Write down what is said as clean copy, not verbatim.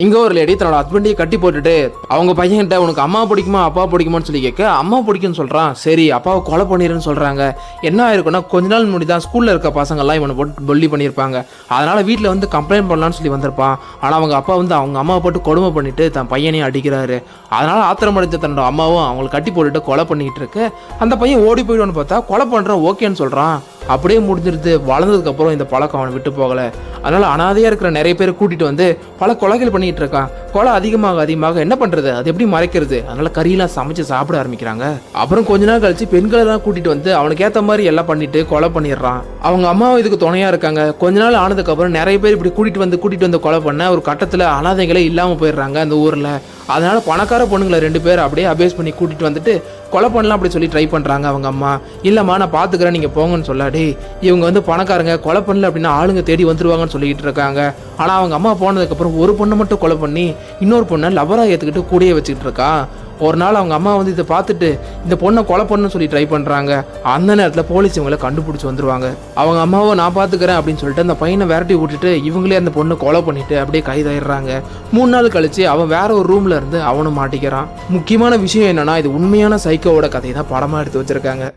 இங்க ஒரு லேடி தன்னோட ஹஸ்பண்டையே கட்டி போட்டுட்டு அவங்க பையன்கிட்ட உனக்கு அம்மா பிடிக்குமா அப்பா பிடிக்குமான்னு சொல்லி கேட்க அம்மா பிடிக்கும்னு சொல்றான். சரி அப்பாவை கொலை பண்ணிருன்னு சொல்றாங்க. என்ன ஆயிருக்குன்னா கொஞ்ச நாள் முன்னாடி தான் ஸ்கூல்ல இருக்க பசங்க எல்லாம் இவனை போட்டு பொல்லி பண்ணியிருப்பாங்க. அதனால வீட்டில் வந்து கம்ப்ளைண்ட் பண்ணலாம்னு சொல்லி வந்திருப்பான். ஆனா அவங்க அப்பா வந்து அவங்க அம்மாவை போட்டு கொடுமை பண்ணிட்டு தன் பையனையும் அடிக்கிறாரு. அதனால ஆத்திரமடைஞ்ச தன்னோட அம்மாவும் அவங்களை கட்டி போட்டுட்டு கொலை பண்ணிக்கிட்டு இருக்கு. அந்த பையன் ஓடி போயிடுவான்னு பார்த்தா கொலை பண்றான் ஓகேன்னு சொல்றான். அப்படியே முடிஞ்சிருது. வளர்ந்ததுக்கு அப்புறம் இந்த பழக்கம் அவனை விட்டு போகல. அதனால அனாதையா இருக்கிற நிறைய பேர் கூட்டிட்டு வந்து பல கொலைகள் பண்ணிட்டு இருக்கான். கொலை அதிகமாக என்ன பண்றது, அது எப்படி மறைக்கிறது? அதனால கறியெல்லாம் சமைச்சு சாப்பிட ஆரம்பிக்கிறாங்க. அப்புறம் கொஞ்ச நாள் கழிச்சு பெண்களை எல்லாம் கூட்டிட்டு வந்து அவனுக்கு ஏத்த மாதிரி எல்லாம் பண்ணிட்டு கொலை பண்ணிடுறான். அவங்க அம்மாவும் இதுக்கு துணையா இருக்காங்க. கொஞ்ச நாள் ஆனதுக்கு அப்புறம் நிறைய பேர் இப்படி கூட்டிட்டு வந்து கொலை பண்ண ஒரு கட்டத்துல அனாதைகளே இல்லாம போயிடுறாங்க அந்த ஊர்ல. அதனால பணக்கார பொண்ணுங்களை 2 பேர் அப்படியே அபேஸ் பண்ணி கூட்டிட்டு வந்துட்டு கொலை பண்ணலாம் அப்படி சொல்லி ட்ரை பண்றாங்க. அவங்க அம்மா இல்லம்மா நான் பாத்துக்கிறேன் நீங்க போங்கன்னு சொல்லாடி. இவங்க வந்து பணக்காரங்க கொலை பண்ணல அப்படின்னா ஆளுங்க தேடி வந்துருவாங்கன்னு சொல்லிட்டு இருக்காங்க. ஆனா அவங்க அம்மா போனதுக்கு அப்புறம் ஒரு பொண்ணை மட்டும் கொலை பண்ணி இன்னொரு பொண்ணை லவரா ஏத்துக்கிட்டு கூடயே வச்சுக்கிட்டு இருக்கா. ஒரு நாள் அவங்க அம்மா வந்து இதை பார்த்துட்டு இந்த பொண்ணை கொலை பண்ணு சொல்லி ட்ரை பண்றாங்க. அந்த நேரத்தில் போலீஸ் இவங்களை கண்டுபிடிச்சி வந்துருவாங்க. அவங்க அம்மாவை நான் பாத்துக்கிறேன் அப்படின்னு சொல்லிட்டு அந்த பையனை விரட்டி விட்டுட்டு இவங்களே அந்த பொண்ணை கொலை பண்ணிட்டு அப்படியே கைதாயிடுறாங்க. 3 நாள் கழிச்சு அவன் வேற ஒரு ரூம்ல இருந்து அவனும் மாட்டிக்கிறான். முக்கியமான விஷயம் என்னன்னா இது உண்மையான சைக்கோவோட கதையை தான் படமா எடுத்து வச்சிருக்காங்க.